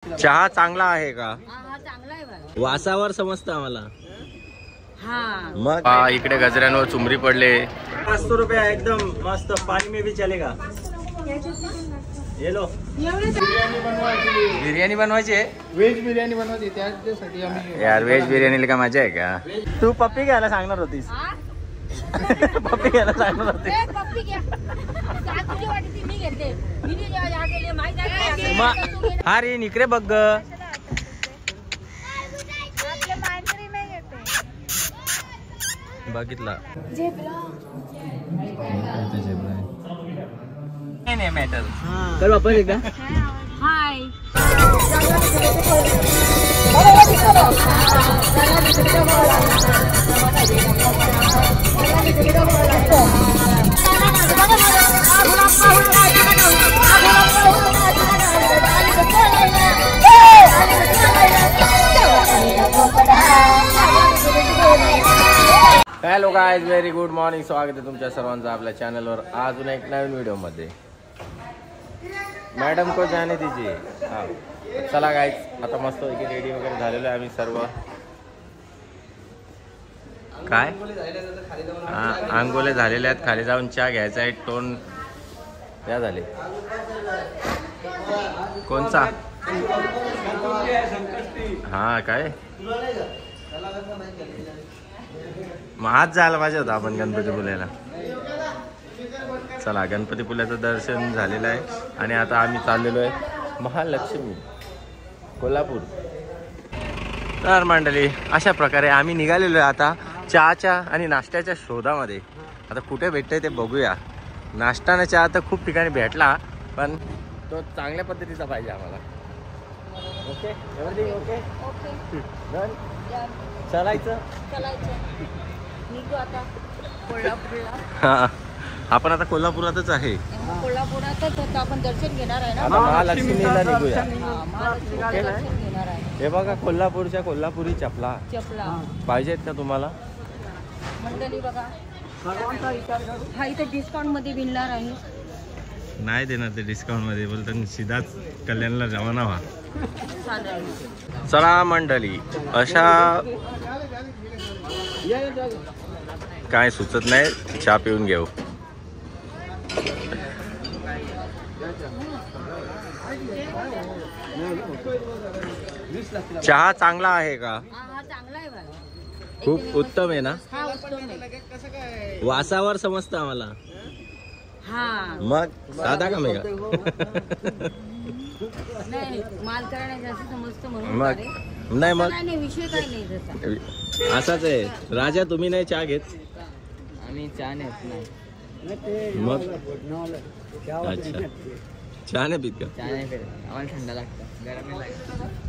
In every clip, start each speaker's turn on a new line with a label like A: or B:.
A: चहा चांगला आहे का?
B: हा चांगला आहे बघा.
A: वासावर समजतं आम्हाला.
B: हाँ
A: मग इकडे गजऱ्यांवर चुमरी पडले. 500 रुपये एकदम मस्त. पाणी में भी चलेगा. ये लो. बिर्याणी बनवायची आहे.
C: व्हेज बिर्याणी बनवायची त्यासाठी आम्ही.
A: यार व्हेज बिर्याणीला का मजा आहे का? तू पप्पी घ्यायला सांगणार होतीस. पप्पी घ्यायला सांगणार होतीस.
B: पप्पी घ्या. तुझी वाटी मी घेते. मी या केले माहित आहे.
A: हा रे इकडे बघ. बघितला नाही मॅटर. कर वापर एकदा.
B: Hi
A: hello guys, very good morning. स्वागत आहे तुमच्या सर्वांचं आपल्या चॅनलवर. अजून एक नवीन व्हिडिओमध्ये. मॅडम को जाने दीजिए. हा चला गाइस, आता मस्त रेडी वगैरे झालेलो आहे आम्ही सर्व. काय आंघोळे झालेले आहेत. खाली जाऊन चहा घ्यायचा आहे. टोन या झाले. कोणचा? हा काय मग आज जायला पाहिजे होता आपण गणपतीपुळ्याला. चला, गणपतीपुळ्याचं दर्शन झालेलं आहे आणि आता आम्ही चाललेलो आहे महालक्ष्मी कोल्हापूर. तर मंडळी, अशा प्रकारे आम्ही निघालेलो आहे आता चहाच्या आणि नाश्त्याच्या शोधामध्ये. आता कुठे भेटतंय ते बघूया. नाश्ता आणि चहा तर खूप ठिकाणी भेटला, पण तो चांगल्या पद्धतीचा पाहिजे आम्हाला. Okay, everything okay. डन. चालायचं.
B: निघू आता कोल्हापूरला.
A: हा, आपण आता कोल्हापुरातच आहे.
B: कोल्हापुरातच आपण दर्शन घेणार आहे ना.
A: महालक्ष्मीला निघूया.
B: महालक्ष्मीला दर्शन घेणार आहे.
A: हे बघा, कोल्हापूरच्या कोल्हापुरी चपला पाहिजेत का तुम्हाला?
B: मंडळी बघा, हा इथे डिस्काउंट मध्ये मिळणार आहे.
A: नाही देणार ते डिस्काउंट मध्ये. बोलतात सीधाच कल्याणला रवाना व्हा. चला मंडळी, अशा काय सुचत नाही, चहा पिऊन घेऊ. चहा चांगला आहे का?
B: हा चांगला आहे बघा.
A: खूप उत्तम आहे ना?
B: हा उत्तम आहे.
A: वासावर समजतं आम्हाला.
B: हा
A: मग साधा का मेगा?
B: नाही, माल करायला जास्त समजतं म्हणून.
A: मग नाही, मग
B: नाही, विषय काही नाही तसा.
A: असाच आहे. राजा, तुम्ही नाही चहा घेत?
C: आम्ही चहा नेत नाही.
A: मग अच्छा, चहा नाही पीत का?
C: चहा नाही फिरत. आम्हाला थंड लागतं, गरम नाही लागतं.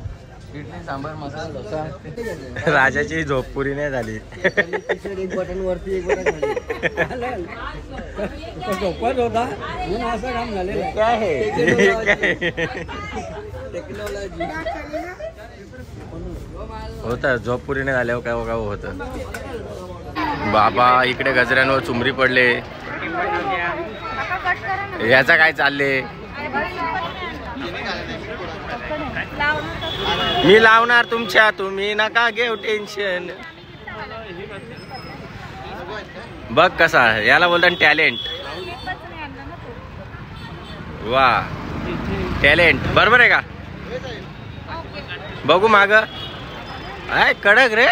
C: इडली सांबार मसाला डोसा.
A: राजाची झोप पुरी नाही झाली.
C: एक बटन वरती एक बटन झोपत होता म्हणून असं काम झालेलं आहे.
A: काय आहे?
C: टेक्नॉलॉजी
A: होतं, झोप पुरी नाही झाल्यावर काय काय होतं. बाबा, इकडे गजऱ्यांवर चुमरी पडले. याचा काय चालले? मी लावणार तुमच्या, तुम्ही नका घेऊ टेन्शन. बघ कसा, याला बोलतात टॅलेंट. वा, टॅलेंट बरोबर आहे का? बघू माग. आहे कडक रे.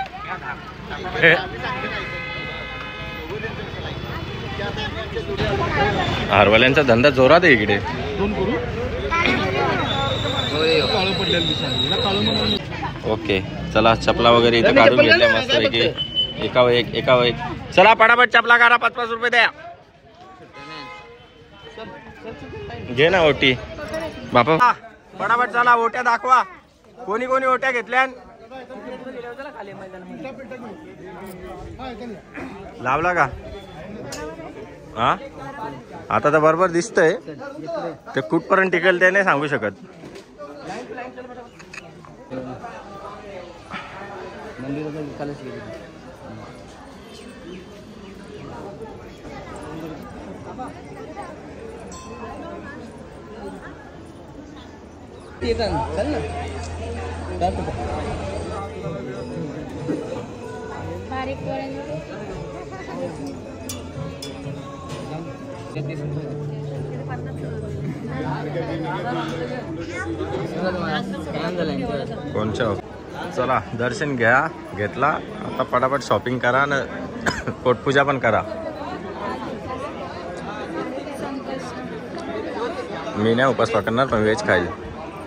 A: हरवल्यांचा धंदा जोरात आहे इकडे. ओके, चला चपला वगैरे इथं काढून घेतल्या मस्त पैकी. एकावर एक. चला पटापट चपला करा. 5-5 रुपये द्या. घे ना ओटी बापा. पटापट चला, ओट्या दाखवा. कोणी कोणी ओट्या घेतल्या? लावला का? हा, आता तर बरोबर दिसतंय. ते कुठपर्यंत टिकेल ते नाही सांगू शकत.
C: चल ना.
B: बारीक
A: कोणच्या चला दर्शन घेतला आता पटापट शॉपिंग करा ना पोटपूजा पण करा. मी नाही उपास पकडणार पण व्हेज खाईल.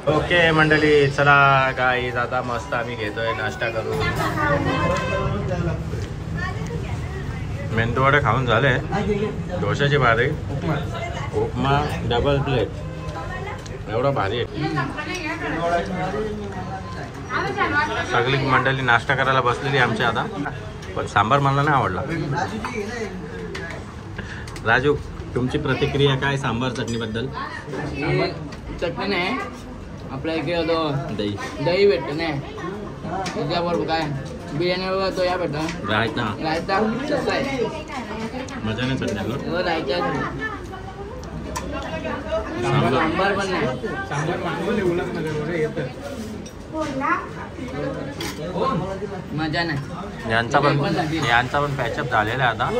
A: ओके मंडळी चला गाईज आता मस्त आम्ही घेतोय नाश्ता करू. मेंदूवडे खाऊन झाले. डोशाची भारी उपमा डबल प्लेट एवढं भारी आहे. सगळी मंडळी नाश्ता करायला बसलेली आमची आता. पण सांबार मला नाही आवडला. राजू तुमची प्रतिक्रिया काय सांबार चटणीबद्दल?
C: चटणी नाही आपल्या इकडे तो दही भेटतो नाही त्याच्याबरोबर काय बिर्याणी बरोबर तो या भेटतो
A: रायता.
C: रायता कसं आहे
A: मजा नाही चटणी
C: रायता सांबार पण नाही मजा नाही.
A: यांचा पण पॅचअप झालेला आहे आता.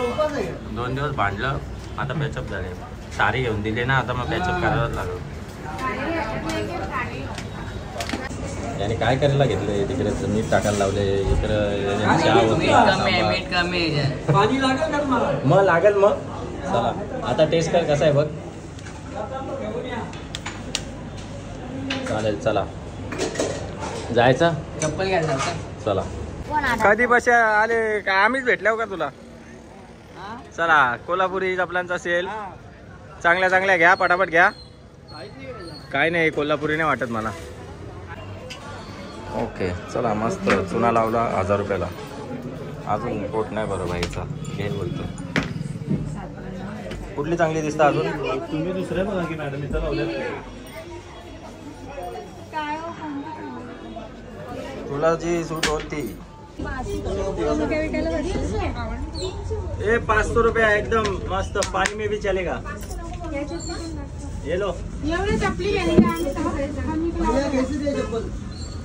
A: 2 दिवस भांडलं आता पॅचअप झाले. सारी घेऊन दिली ना आता मग पॅचअप करायलाच लागलो. याने काय करायला घेतलंय तिकडे मीठ टाकायला लावले इकडे मग लागेल मग. चला आता टेस्ट कर कसा आहे बघ. चालेल चला जायचं
C: चप्पल घ्यायला
A: चला. कधी बसे आले का आम्हीच भेटल्यावर का तुला? चला कोल्हापुरी चपलांचा सेल चांगल्या चांगल्या घ्या पटापट घ्या. काय नाही कोल्हापुरी नाही वाटत मला. ओके चला मस्त चुना लावला 1000 रुपयाला. अजून पोट नाही बरोबर याचा घे बोलतो. कुठली चांगली दिसतं अजून? तुम्ही दुसऱ्या बघा की मॅडम इथं लावल्या. तुला जी सूट होती ए 500 रुपया एकदम मस्त. पानी में भी चलेगा. ये लो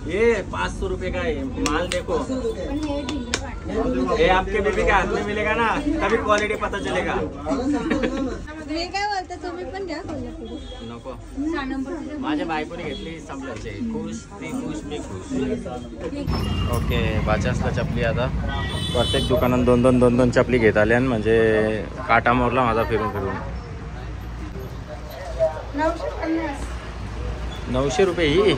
A: ये 500 रुपये का है माल. देखो ये आपके बेबी के हाथ में मिलेगा ना तभी क्वालिटी पता चलेगा.
B: तुम्ही पण घ्या
A: नको माझ्या बायकोने घेतली संपल्याचे. खुश ती खुश मी खुश. ओके बाचासला चपली आता प्रत्येक दुकानात 2-2 चपली घेत आल्या म्हणजे काटा मोरला माझा फिरून फिरून. 900 रुपये ही.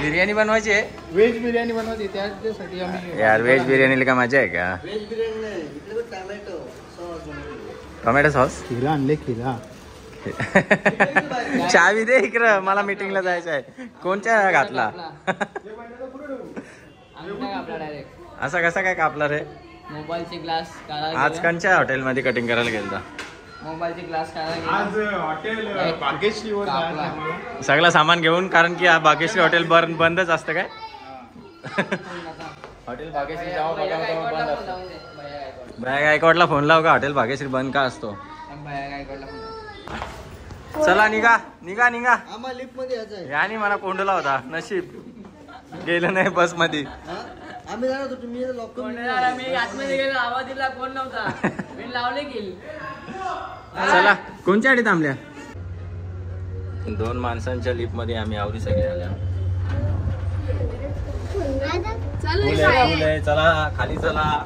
A: बिर्याणी बनवायची आहे.
C: व्हेज बिर्याणी बनवायची त्यासाठी आम्ही
A: यार व्हेज बिर्याणीला का मजा आहे का? टोमॅटो सॉस
C: खिला आणले खिला.
A: चावी दे इकडं मला मीटिंगला जायचं आहे. कोणच्या घातला असा कसा काय कापला रे?
C: मोबाईलचे ग्लास
A: आज कोणच्या हॉटेलमध्ये कटिंग करायला गेलता?
C: मोबाईलचे ग्लास आज हॉटेल भाग्यश्री
A: सगळं सामान घेऊन. कारण की भाग्यश्री हॉटेल बंदच असतं काय? हॉटेल भाग्यश्री बंद असतं. भया गायकवाडला फोन लाव का हॉटेल भाग्यश्री बंद का असतो? चला निघा निघा निघा. याने मला कोंडला होता नशीब गेलं नाही बस मध्ये.
C: आम्ही आतमध्ये गेलो आवाज दिला कोण नव्हता मी लावले गेली.
A: चला कोणच्या आडी थांबल्या? 2 माणसांच्या लिफ्ट मध्ये आम्ही आवरी सगळे आल्या. चला खाली चला.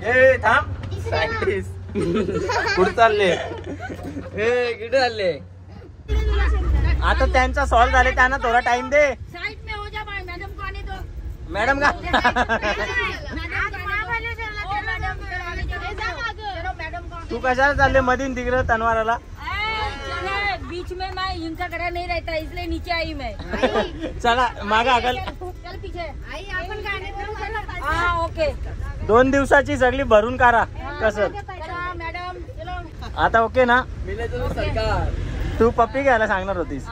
A: ए थांब प्रॅक्टिस कुठे चालले?
C: ए किती चालले?
A: आता त्यांचा सॉल्व झाले त्यांना थोडा टाइम दे. मॅडम का तू कशाला चालले मधीन तिकडे तनवाराला?
B: बीच में मैं इनका कड़ा नहीं रहता इसलिए नीचे आई मैं.
A: चला मागा अगल.
B: चल पीछे हाँ ओके.
A: 2 दिवसाची सगळी भरून काढा कसं.
B: मॅडम
A: आता ओके ना?
C: सरकार
A: तू पप्पी घ्यायला सांगणार होतीस.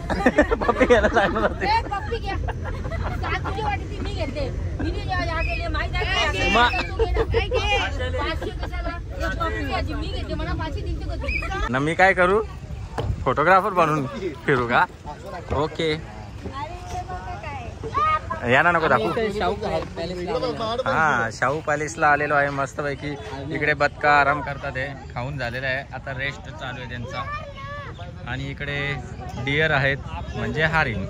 A: पप्पी घ्यायला सांगणार होते.
B: ए, पप्पी घ्या. का तुझी वाटी ती मी घेते. मी नाही या गेले माहिती आहे
A: मा-
B: का? तू घे ना. काय घे? 500 कशाला? एक पप्पी घ्यायची. मी घेते मला 500 दिलते का तू?
A: ना मी काय करू फोटोग्राफर बनून फिरू का? ओके यांना नको दाखवू. हा शाहू पॅलेसला आलेलो आहे मस्तपैकी. इकडे बदका आराम करतात आहे. खाऊन झालेलं आहे आता रेस्ट चालू आहे त्यांचा. आणि इकडे डिअर आहेत म्हणजे हरिण.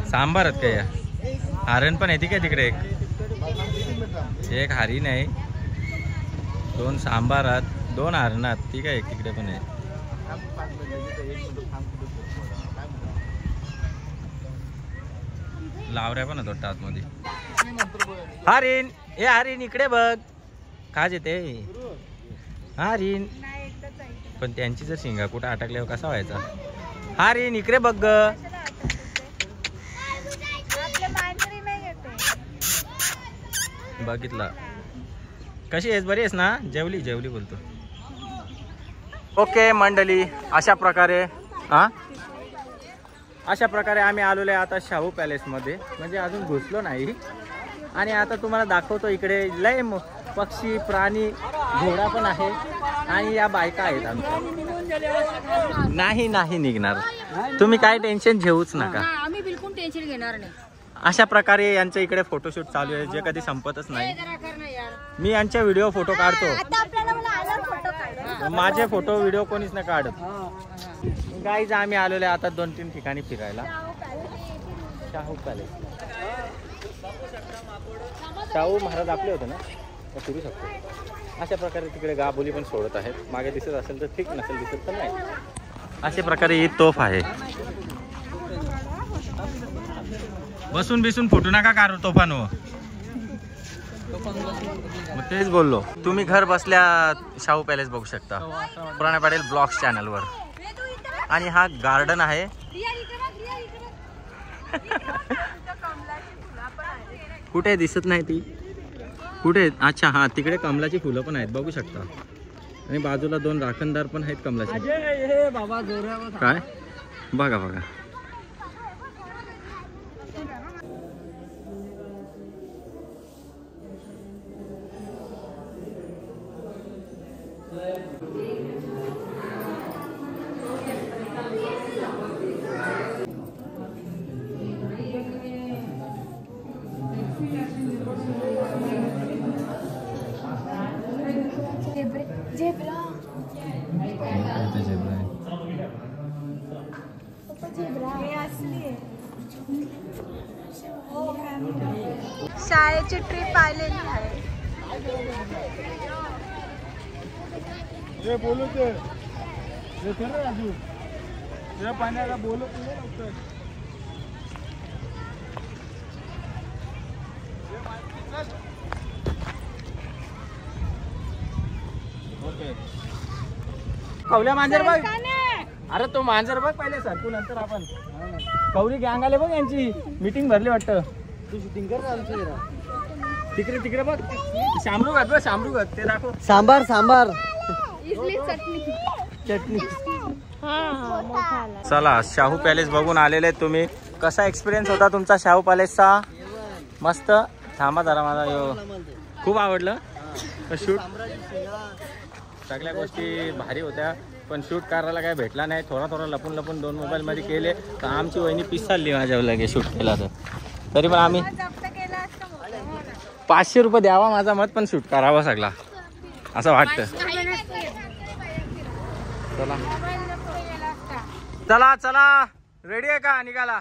A: सांबार आहेत काय या हरण पण आहे काय तिकडे एक हरिण आहे 2 सांबार आहेत 2 हरणात ठीक आहे. तिकडे पण आहे. लावऱ्या पण होतो आतमध्ये. हरिण हे हरिण इकडे बघ काज येते हरिण. पण त्यांची जर शिंगा कुठं अटकल्यावर कसा व्हायचा. हरिण इकडे बघ ग. बघितला कशी आहेस बरी आहेस ना. जेवली जेवली बोलतो. ओके मंडळी अशा प्रकारे आम्ही आलेलो आहे आता शाहू पॅलेसमध्ये. म्हणजे अजून घुसलो नाही. आणि आता तुम्हाला दाखवतो इकडे लय पक्षी प्राणी घोडा पण आहे. आणि या बायका आहेत आमच्या. नाही निघणार तुम्ही काय टेन्शन घेऊच नका.
B: आम्ही बिलकुल टेन्शन घेणार नाही.
A: अशा प्रकारे यांचं इकडे फोटोशूट चालू आहे जे कधी संपतच नाही. मी यांच्या व्हिडिओ फोटो काढतो. माझे फोटो व्हिडिओ कोणीच नाही काढत. गाईज आम्ही आलेलो आहे आता 2-3 ठिकाणी फिरायला. शाहू पॅलेस शाहू महाराज आपले होते ना तर फिरू शकतो. अशा प्रकारे तिकडे गाबोली पण सोडत आहेत. मागे दिसत असेल तर ठीक नसेल दिसत तर नाही. अशा प्रकारे ही तोफ आहे. बसून बिसून फुटू नका कार तोफानो. मग तेच बोललो. तुम्ही घर बसल्या शाहू पॅलेस बघू शकता पुराणे पाटील ब्लॉग्स चॅनलवर. आणि हा गार्डन आहे. कुठे दिसत नाही ती कुठे. अच्छा हा तिकडे कमलाची फुलं पण आहेत बघू शकता. आणि बाजूला 2 राखणदार पण आहेत कमलाचे. काय बघा बघा.
D: शाळेची ट्रिप आलेली आहे.
A: कवल्या मांजर बघ. अरे तो मांजर बघ पहिले सरकू नंतर आपण. कवली गँग आले बघ यांची मीटिंग भरली वाटतं. तू शूटिंग कर तिकडे तिकडे बघ. शामरुगात बघ शामरुगात ते दाखव. सांबार चटणी. चला शाहू पॅलेस बघून आलेले तुम्ही. कसा एक्सपिरियन्स होता तुमचा शाहू पॅलेसचा. मस्त. थांबा जरा माझा खूप आवडलं. शूट सगळ्या गोष्टी भारी होत्या पण शूट करायला काय भेटला नाही. थोडा लपून 2 मोबाईलमध्ये केले तर आमची वहिनी पिसालली माझ्या लगे शूट केला तर. तरी पण आम्ही 500 रुपये द्यावा माझा मत पण शूट करावा सगळा असं वाटतं. चला रेडी आहे का निघाला.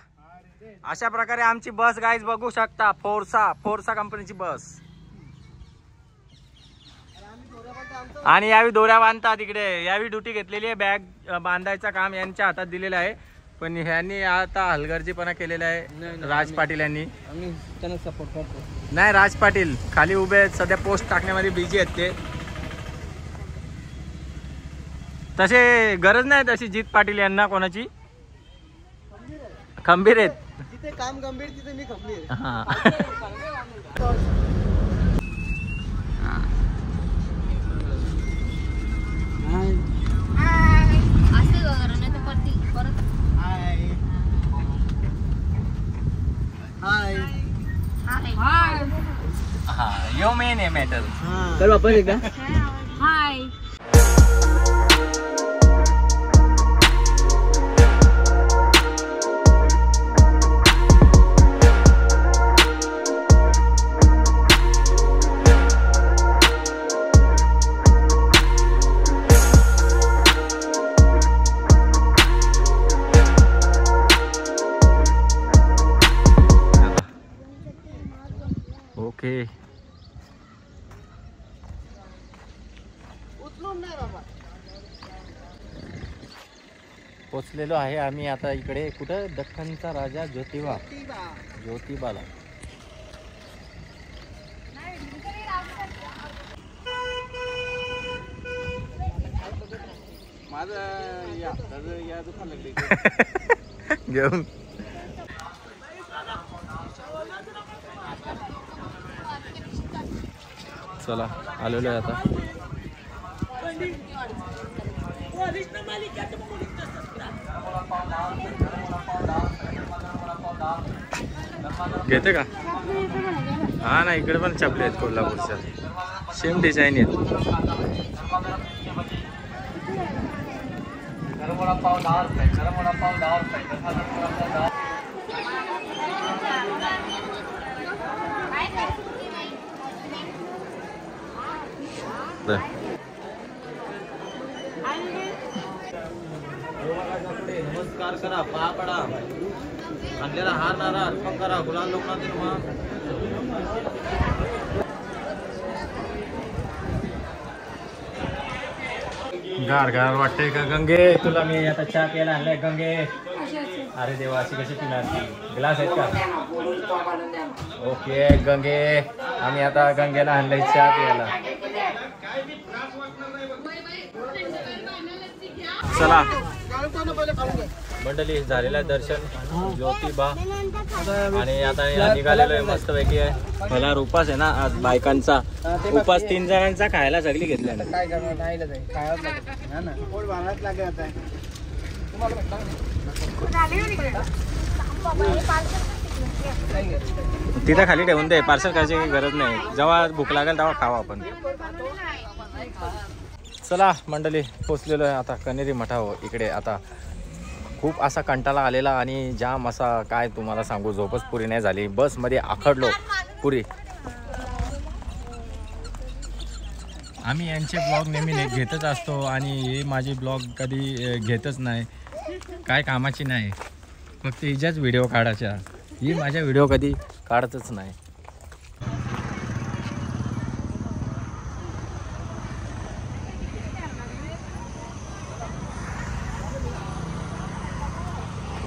A: अशा प्रकारे आमची बस गाईज बघू शकता. फोर्सा कंपनीची बस. आणि यावी दोऱ्या बांधतात तिकडे. यावी ड्युटी घेतलेली आहे. बॅग बांधायचं काम यांच्या हातात दिलेलं आहे. पण ह्यांनी आता हलगर्जीपणा केलेला आहे. राज पाटील यांनी.
C: त्यांना सपोर्ट करतो.
A: नाही राज पाटील खाली उभे आहेत सध्या. पोस्ट टाकण्यामध्ये बिझी आहेत ते. तसे गरज नाही तशी जित पाटील यांना कोणाची. खंबीर आहेत.
C: तिथे काम गंभीर तिथे मी खंबीर.
A: हा आहे मॅटर.
C: तर वापस एकदा
B: हाय.
A: ओके. पोचलेलो आहे आम्ही आता इकडे. कुठं? दख्खनचा राजा ज्योतिबाला. घेऊन चला आलेलो आहे आता. घेते का? हा ना, इकडे पण चपले आहेत कोल्हापूरच्या. सेम डिझाईन आहेत. नमस्कार करा, पाया पडा, आणलेला हार नारा अर्पण करा, गुलाल लोकनाथ. गार गार वाटतंय का गंगे? तुला मी आता चहा प्यायला आणलाय गंगे. अरे देवा, अशी कशी पिणार? ग्लास आहेत का? ओके गंगे, आम्ही आता गंगेला आणलंय चहा प्यायला. चला मंडळी, झालेलं आहे दर्शन ज्योतिबा आणि आता निघालेलो आहे मस्त पैकी आहे. मला उपास आहे ना आज बायकांचा. उपास 3 जणांचा खायला सगळी घेतल्या.
C: काय
A: तिथं खाली ठेवून दे, पार्सल करायची काही गरज नाही. जेव्हा भूक लागेल तेव्हा खावा आपण. चला मंडळी, पोचलेलो आहे आता कनेरी मठावर. इकडे आता खूप असा कंटाळा आलेला आणि जाम असा काय तुम्हाला सांगू, झोपच पुरी नाही झाली. बसमध्ये आखडलो पुरी. आम्ही यांचे ब्लॉग नेहमी घेतच असतो आणि हे माझे ब्लॉग कधी घेतच नाही. काय कामाची नाही, फक्त हिच्याच व्हिडिओ काढायच्या. ही माझ्या व्हिडिओ कधी काढतच नाही.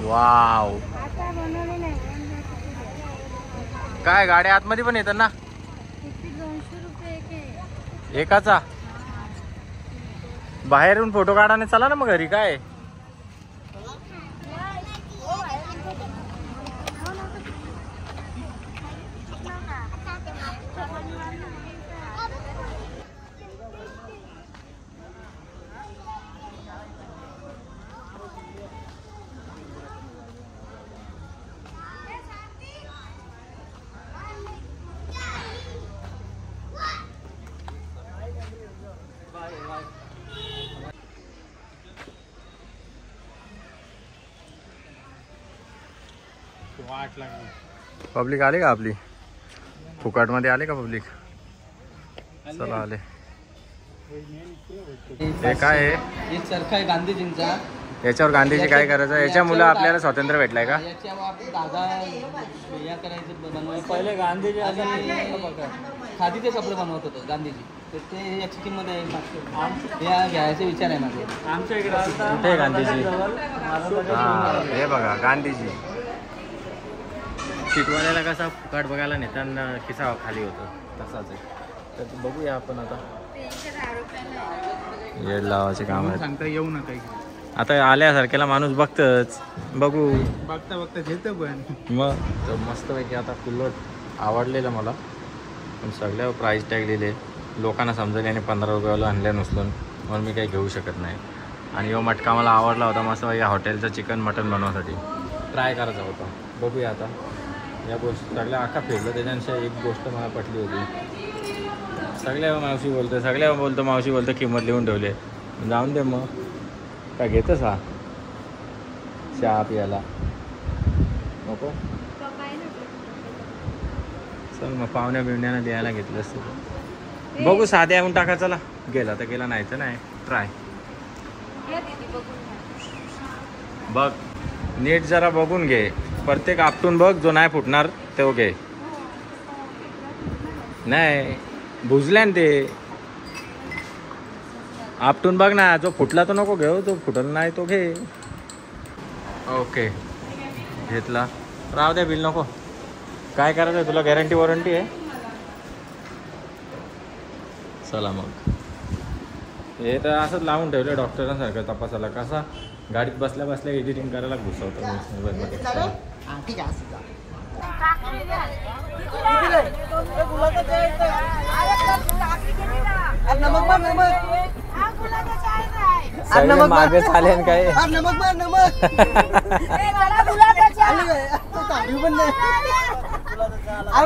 A: वाव, काय गाड्या आतमध्ये पण येतात ना? एकाचा बाहेरून फोटो काढाने चला ना मग घरी. काय पब्लिक आली का आपली? फुकट मध्ये आले का पब्लिक? चला आले. हे काय आहे?
C: चरखा आहे गांधीजींचा.
A: याच्यावर गांधीजी काय करायचं? याच्यामुळे आपल्याला स्वातंत्र्य भेटलंय का? पहिले गांधीजी
C: खादीचे कपडे बनवत होते गांधीजी. तर ते याची किंमत आहे, या घ्यायचा विचार आहे माझे.
B: आमच्या इकडे
A: कुठे गांधीजी? हा हे बघा गांधीजी. चिटवाल्याला कसा फुकट बघायला नेताना खिसा खाली होतो तसाच आहे. तर बघूया आपण आता. येड लावायचे काम आहे.
C: सांगता येऊ नका.
A: आता आल्यासारख्याला माणूस बघतच. बघू
C: बघता बघता घेतं पण.
A: मग तर मस्तपैकी आता कुल्लट आवडलेलं मला, पण सगळ्यावर प्राईस टॅग दिले. लोकांना समजेल आणि 15 रुपयाला आणल्या नसलं म्हणून मी काही घेऊ शकत नाही. आणि यो मटका मला आवडला होता मस्त. या हॉटेलचं चिकन मटन बनवण्यासाठी ट्राय करायचा होता. बघूया आता. या गोष्टी सगळ्या आखा फिरलं, त्याच्यानंतर एक गोष्ट मला पटली होती. सगळ्या मावशी बोलतो, सगळ्या बोलतो मावशी बोलतो किंमत लिहून ठेवले. जाऊन दे मग, काय घेतच हा चहा पियाला नको. चल मग पाहुण्या बिवण्यानं द्यायला घेतलं असतं. बघू साध्या येऊन टाका. चला गेला तर गेला, नाही तर नाही. ट्राय बघ नीट जरा बघून घे. प्रत्येक आपटून बघ, जो नाही फुटणार तो घे. नाही भुजल्या ना ते, आपटून बघ ना. जो फुटला तो नको घेऊ, जो फुटल नाही तो घे. ओके घेतला. राहू द्या, बिल नको. काय करायचं आहे तुला? गॅरंटी वॉरंटी आहे. चला मग हे तर असंच लावून ठेवलं डॉक्टरांसारखं तपासाला. कसा गाडीत बसल्या बसल्या एडिटिंग करायला घुसवतो मोबाईलमध्ये. सगळे मागे चाले काय.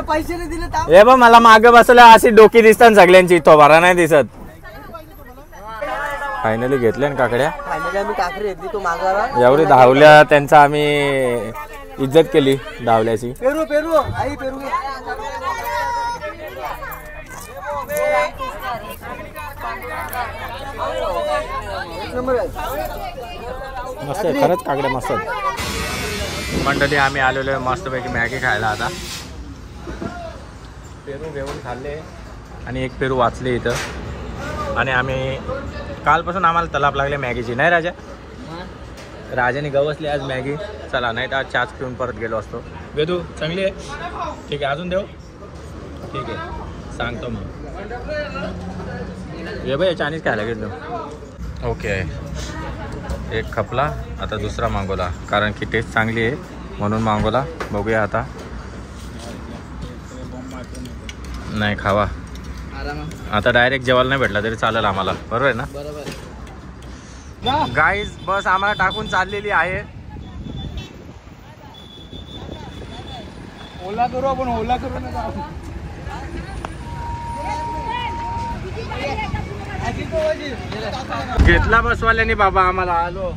C: पैसे नाही दिले.
A: हे बघ मला मागे बसल्या अशी डोकी दिसतात सगळ्यांची, तो भरा नाही दिसत. फायनली घेतल्या ना काकड्या. एवढी धावल्या त्यांचा आम्ही इज्जत केली धावल्याची.
C: पेरू पेरू आई पेरू.
A: मस्त आहे खरंच, काकड्या मस्त आहेत. मंडळी आम्ही आलेलो आहे मस्तपैकी मॅगी खायला. आता पेरू घेऊन खाल्ले आणि एक पेरू वाचले इथं. आणि आम्ही कालपासून आम्हाला तलाप लागले मॅगीची. नाही राजा? राजाने गवसली आज मॅगी. चला नाही तर आज चहाच पिऊन परत गेलो असतो. वेदू चांगली आहे? ठीक आहे अजून देऊ? ठीक आहे सांगतो मग. ये बाई चायनीज खायला घेतलो. ओके एक खपला. आता दुसरा मागवला कारण की टेस्ट चांगली आहे म्हणून मागवला. बघूया आता. नाही खावा आता. डायरेक्ट जेवायला नाही भेटला तरी चालेल आम्हाला, बरोबर आहे ना? गाईज बस आम्हाला टाकून चाललेली आहे.
C: ओला करू आपण, ओला करू नका.
A: घेतला बसवाल्याने बाबा आम्हाला. आलो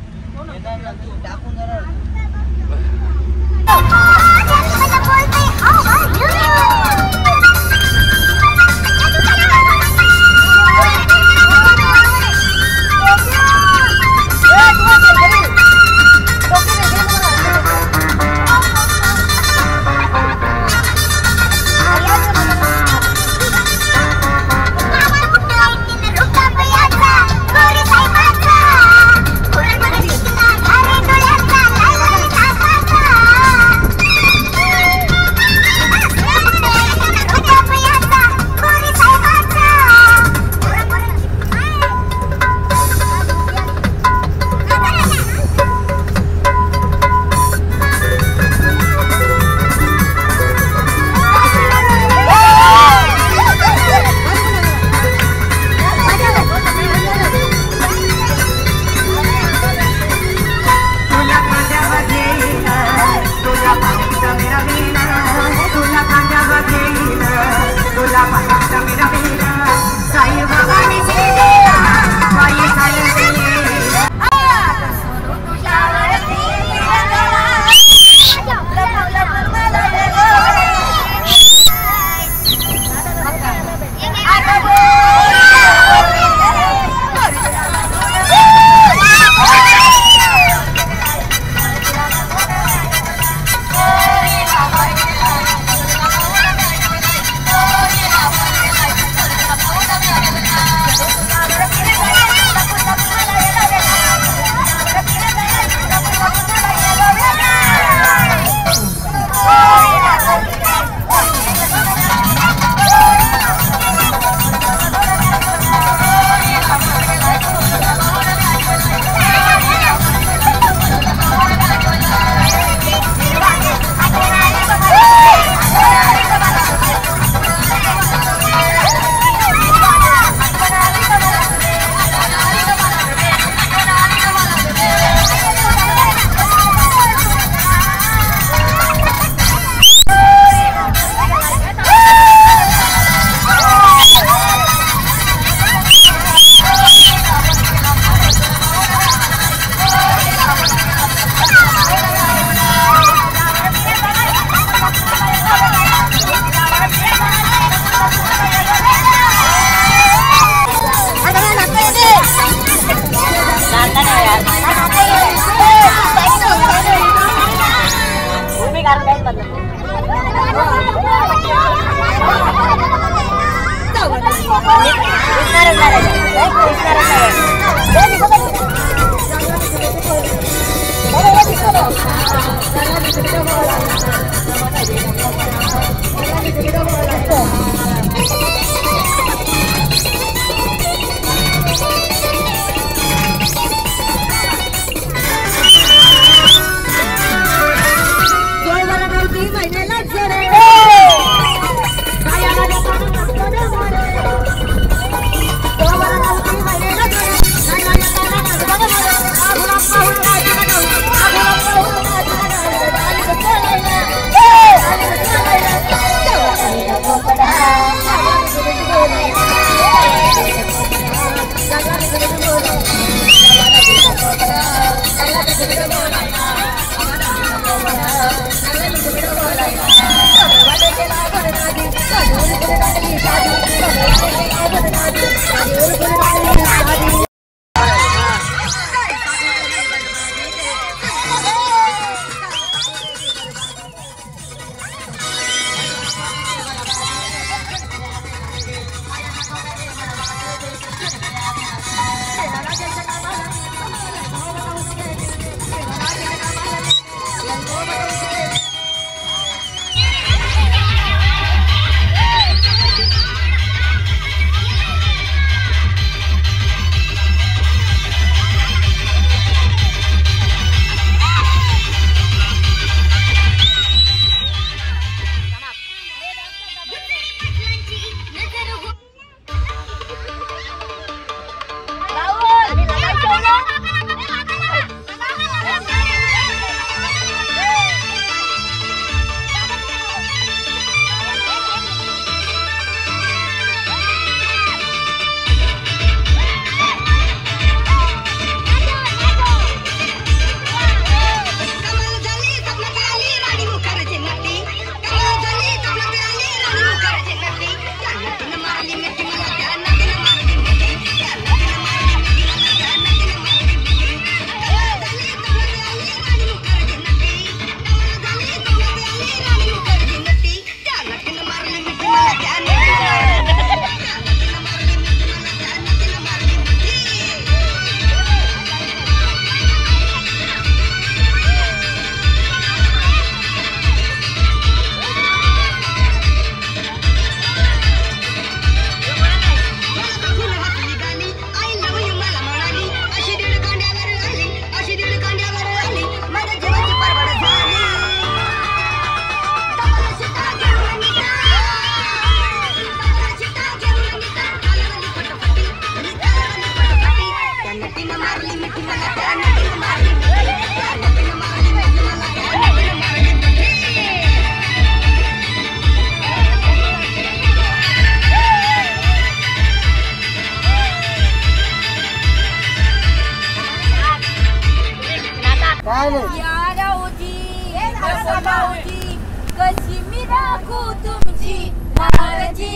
B: कशी मी राखू तुमची काळजी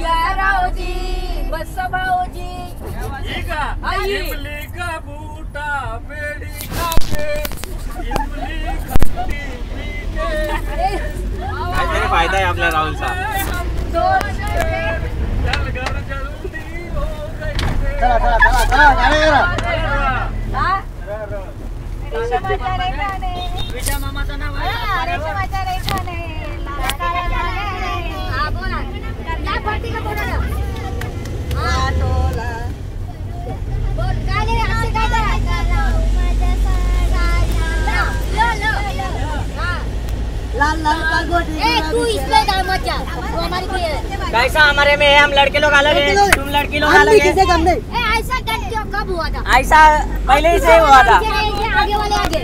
B: या रावजी बस भाऊजी
E: इमली का बूटा पेड़ी खाते इमली खट्टी पीते
A: काहीतरी फायदा आहे आपल्या राहुलचा.
E: जलगर जल्दी हो गई
B: रेशमाच्या रेखाने विजय मामाचं नाव आहे रेशमाच्या रेखाने हा बोला काय पडती का बोला हा तोला बोल काय रे असं काय करा लाल लाल का गोटी ए तू इसमें डाल मत जा वो हमारी कोई है
C: कैसा हमारे में है, हम लड़के लोग अलग है, तुम लड़की लोग अलग है।
B: ए ऐसा कब हुआ था?
C: ऐसा पहले ही से हुआ था।
B: आगे वाले आगे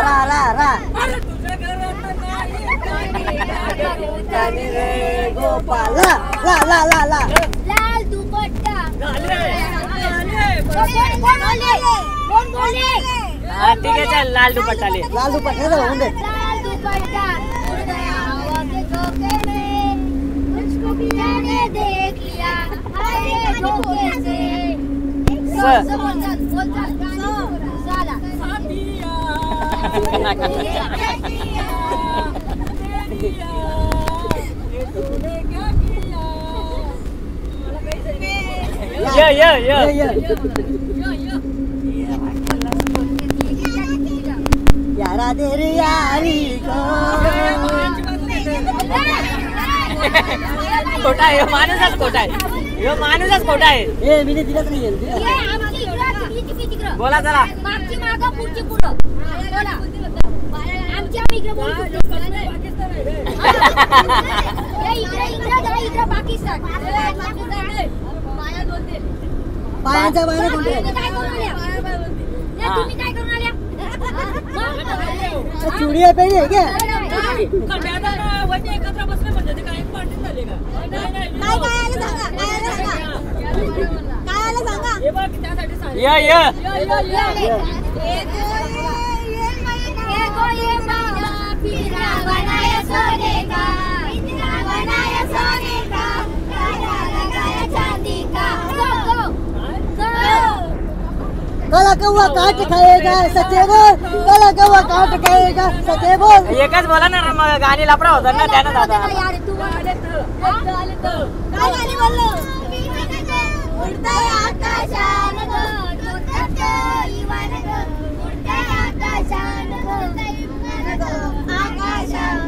B: रा रा रा गोपाल ला ला ला ला ला लाल दुपट्टा कौन बोले
C: हाँ ठीक है चल लाल दुपट्टा ले।
B: लाल दुपट्टा तो होंगे लाल दुपट्टा उड़ गया हवा के झोंके में मुझको भी मैंने देख लिया अरे धोखे से साला
C: ये
B: यारा तेरी यारी को
C: खोटा है, माणूसच खोटा आहे, यो माणूसच खोटा आहे।
B: ए मी दिलत नाही आहे आमची इकडे
C: बोला चला
B: मागची माग पुढची पुढं बोला आमची आम्ही इकडे बोलतो इकडे पाकिस्तान पायांच्या बाहेर कोणते काय करून आल्या तुम्ही काय करून आल्या चुडिया पेडी आहे क्या
C: एकत्र बसले म्हणजे ते काय पार्टी झाली का?
B: काय आलं सांगा
C: ये
F: काला कौवा काट खाएगा सचे बोल, काला कौवा काट खाएगा सचे बोल.
C: एकच बोला ना मग गाणी लफडा होता ना त्यानं दादा.
B: काय गाणी बोललो? उडताय आकाशान ग, डोक्याचं इवान ग, उडताय आकाशान ग, आकाशान.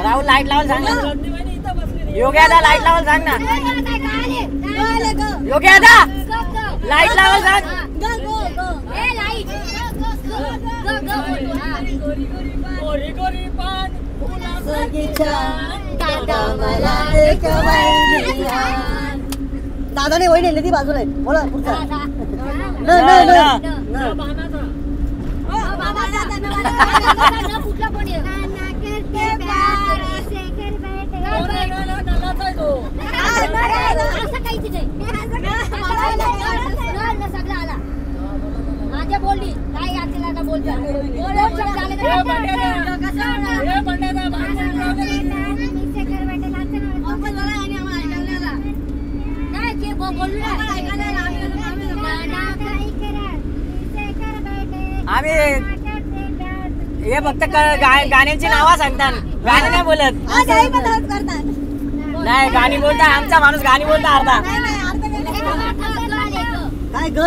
C: राहुल लाईट लावल सांग ना. योग्यादा लाईट लावल सांग ना. योग्यादा लाईट लावल सांग.
E: गोरी गोरी पान
F: दादाने वही नेली ती बाजूला आहे. बोला पुढचा.
B: बोलली काय आता बोलतो
C: आम्ही हे फक्त गाण्याची नावा सांगतात, गाणी नाही बोलत. नाही गाणी बोलता आमचा माणूस गाणी बोलता अर्धा.
F: काय ग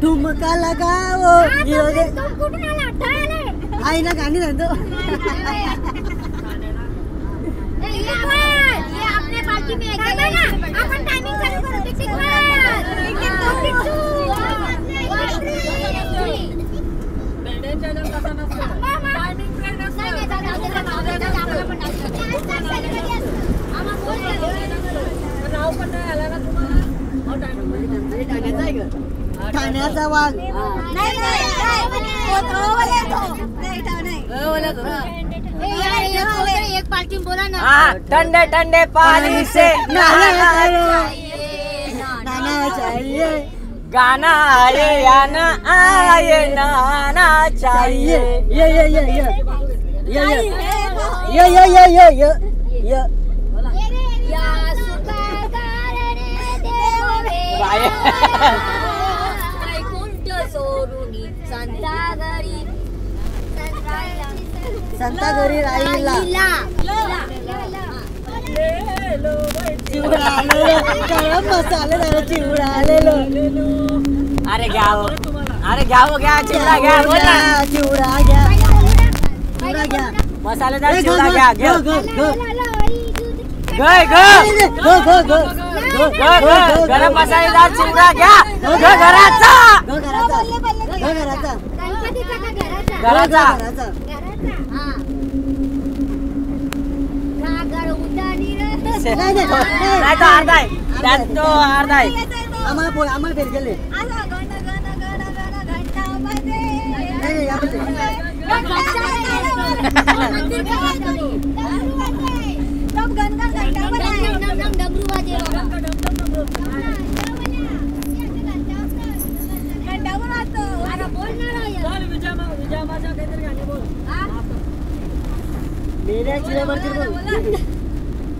F: ठुमका लगाओ आई ना गाणी सांगतो.
B: आपल्या पार्टी में आपण टाइमिंग चालू करू.
F: ठाण्याचा वाघ
B: एक पार्टी बोला ना.
C: ठंडे ठंडे पानी से
F: नाना चाहिए,
C: गाना आए या न आए नाना चाहिए.
F: ये संता घरी राहिला चिवडा आलेलो, गरम मसालेदार चिवडा आलेलो.
C: अरे घ्या चिवडा घ्या. बोल ना.
F: चिवडा घ्या, चिवडा घ्या,
C: मसालेदार चिवडा घ्या. गरम मसालेदार चिवडा घ्या. घराचा नाही तो अर्धा आहे, त्यात तो अर्धा आहे.
F: आम्हाला फेर गेले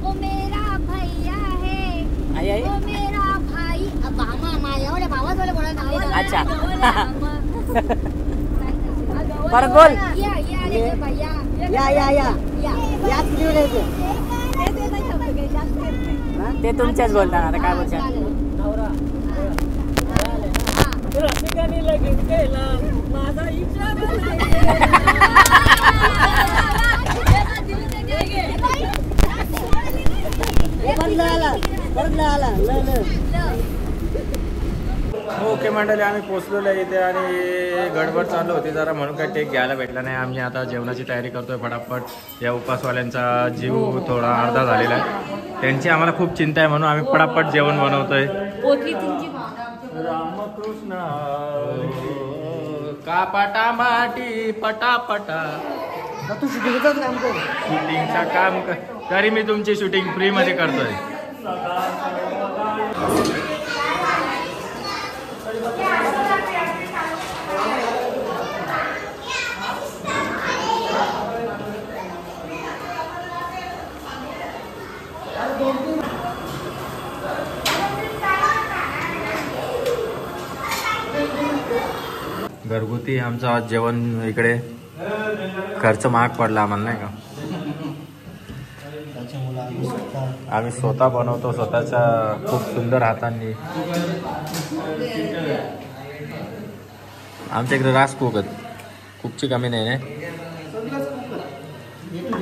B: वो मेरा भैया है, वो मेरा भाई. मामा एवढ्या भावाजवळ बोला.
C: अच्छा परत बोल. ते तुमच्याच बोलतात. आता काय बोलतात.
E: रसिकाने लगीन केला माझा विचार
A: ओके मंडळी, आम्ही पोचलेलो आहे इथे आणि गडबड चालू होती जरा म्हणून काही टेक घ्यायला भेटला नाही. आम्ही आता जेवणाची तयारी करतोय फटाफट. या उपवासवाल्यांचा जीव थोडा अर्धा झालेला आहे, त्यांची आम्हाला खूप चिंता आहे म्हणून आम्ही पटापट जेवण बनवतोय. रामकृष्ण का पटा माटी पटापटा
F: तू शूटिंगचं काम कर.
A: शूटिंगचा काम तरी मी तुमची शूटिंग फ्री मध्ये करतोय. घरगुती आमचं आज जेवण इकडे. खर्च महाग पडला आम्हाला नाही का. आम्ही स्वतः बनवतो स्वतःच्या खूप सुंदर हातांनी. आमच्या इकडे रास कुकची कमी नाही.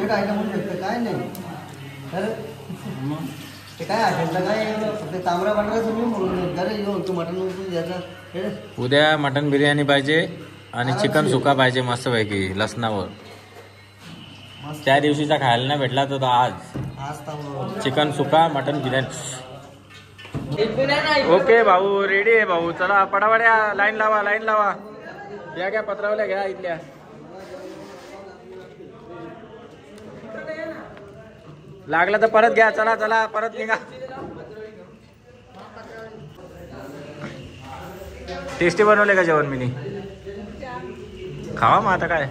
F: काय नाही ते काय असेल काय फक्त तांबडा पांढरा तुम्ही म्हणून तू मटन.
A: उद्या मटन बिर्याणी पाहिजे आणि चिकन सुका पाहिजे मस्तपैकी लसणावर. त्या दिवशीचा खायला नाही भेटला तर आज चिकन सुका मटन बिर्याणी. ओके भाऊ, रेडी आहे भाऊ. चला पटापट्या लाईन लावा. या घ्या पत्रावल्या घ्या इथल्या. लागला तर परत घ्या. चला परत निघा. टेस्टी बनवले का जेवण मी? खावा मग आता काय.